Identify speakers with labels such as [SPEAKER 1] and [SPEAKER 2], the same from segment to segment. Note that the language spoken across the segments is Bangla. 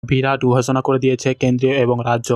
[SPEAKER 1] বিরাট ঘোষণা করে দিয়েছে কেন্দ্রীয় এবং রাজ্য।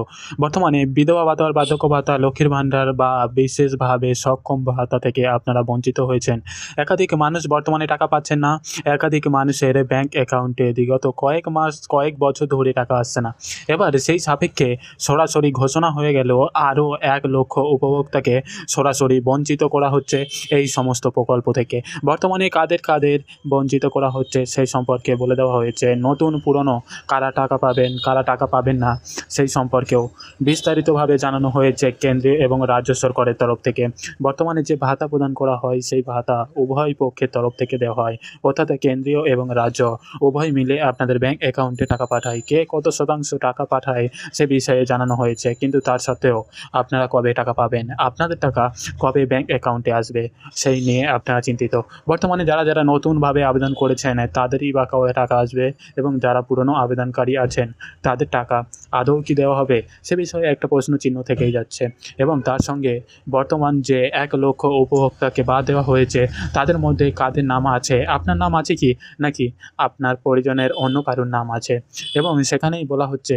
[SPEAKER 1] বর্তমানে বিধবা ভাতা, বার্ধক্য ভাতা, লক্ষ্মীর ভাণ্ডার বা বিশেষভাবে সক্ষম ভাতা থেকে আপনারা বঞ্চিত হয়েছেন। একাধিক মানুষ বর্তমানে টাকা পাচ্ছেন না। একাধিক মানুষের ব্যাংক অ্যাকাউন্টে বিগত কয়েক মাস, কয়েক বছর ধরে টাকা আসছে না। এবার সেই সাপেক্ষে সরাসরি ঘোষণা হয়ে গেল আরও 1 লক্ষ উপভোক্তাকে সরাসরি বঞ্চিত করা হচ্ছে এই সমস্ত প্রকল্প থেকে। বর্তমানে কাদের কাদের বঞ্চিত করা হচ্ছে সেই সম্পর্কে বলে দেওয়া হয়েছে। নতুন পুরনো কারা টাকা পাবেন, কারা টাকা পাবেন না সেই সম্পর্কেও বিস্তারিতভাবে জানানো হয়েছে কেন্দ্রীয় এবং রাজ্য সরকারের তরফ থেকে। বর্তমানে যে ভাতা প্রদান করা হয় সেই ভাতা উভয় পক্ষের তরফ থেকে দেওয়া হয়, অর্থাৎ কেন্দ্রীয় এবং রাজ্য উভয় মিলে আপনাদের ব্যাংক অ্যাকাউন্টে টাকা পাঠায়। কে কত শতাংশ টাকা পাঠায় সে বিষয়ে জানানো হয়েছে, কিন্তু তার সত্ত্বেও আপনারা কবে টাকা পাবেন, আপনাদের টাকা কবে ব্যাংক অ্যাকাউন্টে আসবে সেই নিয়ে আপনারা চিন্তিত। বর্তমানে যারা যারা নতুনভাবে আবেদন করেছেন তাদেরই বা কবে টাকা আসবে, এবং যারা পুরনো আবেদনকারী আছেন তাদের টাকা আদৌ কি দেওয়া হবে সে বিষয়ে একটা প্রশ্ন চিহ্ন থেকেই যাচ্ছে। এবং তার সঙ্গে বর্তমান যে 1 লক্ষ উপভোক্তাকে বাদ দেওয়া হয়েছে তাদের মধ্যে কাদের নাম আছে, আপনার নাম আছে কি, নাকি আপনার পরিজনের অন্য কারোর নাম আছে। এবং সেখানেই বলা হচ্ছে,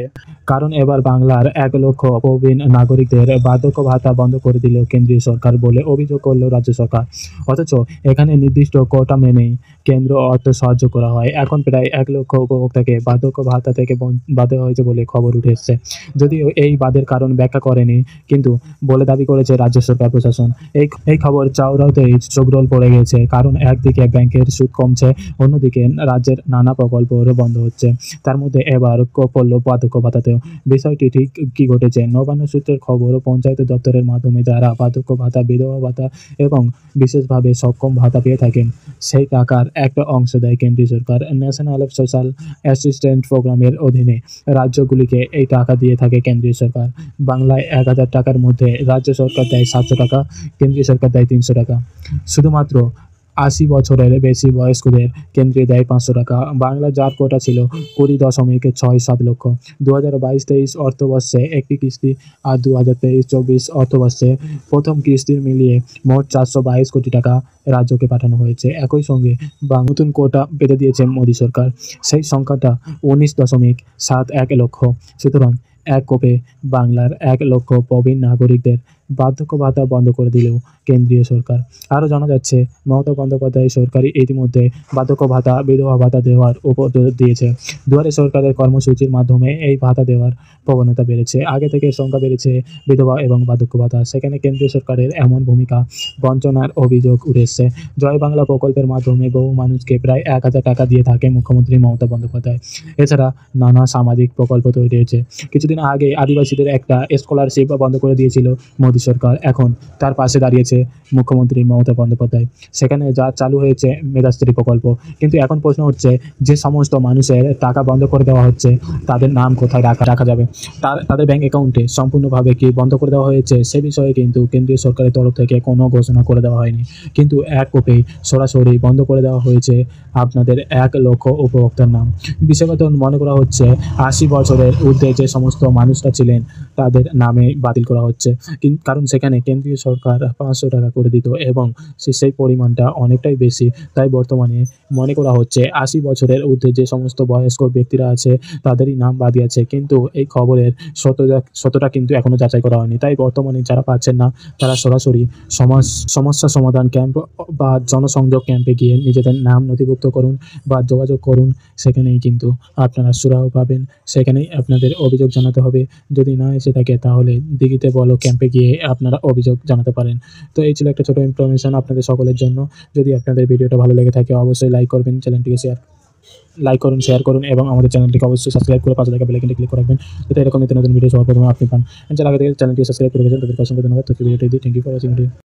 [SPEAKER 1] কারণ এবার বাংলার 1 লক্ষ প্রবীণ নাগরিকদের বার্ধক্য ভাতা বন্ধ করে দিল কেন্দ্রীয় সরকার বলে অভিযোগ করল রাজ্য সরকার। অথচ এখানে নির্দিষ্ট কোটা মেনেই কেন্দ্র অর্থ সাহায্য করা হয়। এখন প্রায় 1 লক্ষ উপভোক্তাকে বার্ধক্য ভাতা থেকে বাদ দেওয়া হয়েছে বলে খবর উঠে এসেছে। যদিও এই বাদের কারণ ব্যাখ্যা করেনি, কিন্তু বলে দাবি করেছে রাজ্য সরকার প্রশাসন। এই খবর চাউরাতেই চোখরোল পড়ে গেছে, কারণ একদিকে ব্যাংকের সুদ কমছে, অন্যদিকে রাজ্যের নানা প্রকল্পও বন্ধ হচ্ছে। তার মধ্যে এবার পড়ল বার্ধক্য ভাতাতেও। বিষয়টি ঠিক কি ঘটেছে? নবান্ন সূত্রের খবর, পঞ্চায়েত দপ্তরের মাধ্যমে যারা বার্ধক্য ভাতা, বিধবা ভাতা এবং বিশেষভাবে সক্ষম ভাতা পেয়ে থাকেন সেই টাকার একটা অংশ দেয় কেন্দ্রীয় সরকার। ন্যাশনাল সোশ্যাল অ্যাসিস্ট্যান্স প্রোগ্রামের অধীনে রাজ্যগুলিকে এই টাকা দিয়ে থাকে কেন্দ্রীয় সরকার। বাংলায় 1000 টাকার মধ্যে রাজ্য সরকার দেয় 700 টাকা, কেন্দ্রীয় সরকার দেয় 300 টাকা। শুধুমাত্র 80 বছরের বেশি বয়স্কদের কেন্দ্রীয় দেয় 500 টাকা। বাংলা যার কোটা ছিল 20.67 লক্ষ 2022-23 অর্থবর্ষে একটি কিস্তি, আর 2023-24 অর্থবর্ষে প্রথম কিস্তির মিলিয়ে মোট 422 কোটি টাকা রাজ্যকে পাঠানো হয়েছে। একই সঙ্গে নতুন কোটা বেঁধে দিয়েছে মোদী সরকার, সেই সংখ্যাটা 19.71 লক্ষ। সুতরাং এক কোপে বাংলার 1 লক্ষ প্রবীণ নাগরিকদের বার্ধক্য ভাতা বন্ধ করে দিল কেন্দ্রীয় সরকার। আরও জানা যাচ্ছে, মমতা বন্দ্যোপাধ্যায় সরকারই ইতিমধ্যে বার্ধক্য ভাতা, বিধবা ভাতা দেওয়ার উপর জোর দিয়েছে। দুয়ারে সরকারের কর্মসূচির মাধ্যমে এই ভাতা দেওয়ার প্রবণতা বেড়েছে। আগে থেকে সংখ্যা বেড়েছে বিধবা এবং বার্ধক্য ভাতা, সেখানে কেন্দ্রীয় সরকারের এমন ভূমিকা বঞ্চনার অভিযোগ উঠে এসেছে। জয় বাংলা প্রকল্পের মাধ্যমে বহু মানুষকে প্রায় 1000 টাকা দিয়ে থাকে মুখ্যমন্ত্রী মমতা বন্দ্যোপাধ্যায়। এছাড়া নানা সামাজিক প্রকল্প তৈরি হয়েছে। কিছুদিন আগে আদিবাসীদের একটা স্কলারশিপ বন্ধ করে দিয়েছিল মোদী সরকার, এখন তার পাশে দাঁড়িয়েছে মুখ্যমন্ত্রী মমতা বন্দ্যোপাধ্যায়। সেখানে যা চালু হয়েছে মেধাশ্রী প্রকল্প। কিন্তু এখন প্রশ্ন হচ্ছে, যে সমস্ত মানুষের টাকা বন্ধ করে দেওয়া হচ্ছে তাদের নাম কোথায় রাখা যাবে, তাদের ব্যাংক অ্যাকাউন্টে সম্পূর্ণভাবে কি বন্ধ করে দেওয়া হয়েছে সে বিষয়ে কিন্তু কেন্দ্রীয় সরকারের তরফ থেকে কোনো ঘোষণা করে দেওয়া হয়নি। কিন্তু এক কোপেই সরাসরি বন্ধ করে দেওয়া হয়েছে আপনাদের 1 লক্ষ উপভোক্তার নাম। বিশেষত মনে করা হচ্ছে 80 বছরের ঊর্ধ্বে যে সমস্ত মানুষরা ছিলেন তাদের নামে বাতিল করা হচ্ছে, কারণ সেখানে কেন্দ্রীয় সরকার 500 টাকা করে দিত এবং সেই পরিমাণটা অনেকটাই বেশি। তাই বর্তমানে মনে করা হচ্ছে 80 বছরের ঊর্ধ্বে যে সমস্ত বয়স্ক ব্যক্তিরা আছে তাদেরই নাম বাদ দিয়েছে, কিন্তু এই খবরের সত্যতা কিন্তু এখনও যাচাই করা হয়নি। তাই বর্তমানে যারা পাচ্ছেন না তারা সরাসরি সমস্যা সমাধান ক্যাম্প বা জনসংযোগ ক্যাম্পে গিয়ে নিজেদের নাম নথিভুক্ত করুন বা যোগাযোগ করুন, সেখানেই কিন্তু আপনারা সুরাহা পাবেন। সেখানেই আপনাদের অভিযোগ জানাতে হবে। যদি না এসে থাকে তাহলে দিঘিতে বলো ক্যাম্পে গিয়ে আপনারা অভিযোগ জানাতে পারেন। তো এই ছিল একটা ছোটো ইনফরমেশন আপনাদের সকলের জন্য। যদি আপনাদের ভিডিওটা ভালো লেগে থাকে অবশ্যই লাইক করবেন, চ্যানেলটিকে শেয়ার করুন এবং আমাদের চ্যানেলটিকে অবশ্যই সাবস্ক্রাইব করে পাশে থাকা বেল আইকনটি ক্লিক করে রাখবেন, যাতে এরকম নিত্য নতুন ভিডিও সবার প্রথমে আপনি পান। যারা আগে থেকে চ্যানেলটি সাবস্ক্রাইব করে গেছেন তাদের অসংখ্য ধন্যবাদ। তো ভিডিওটি thank you for watching video.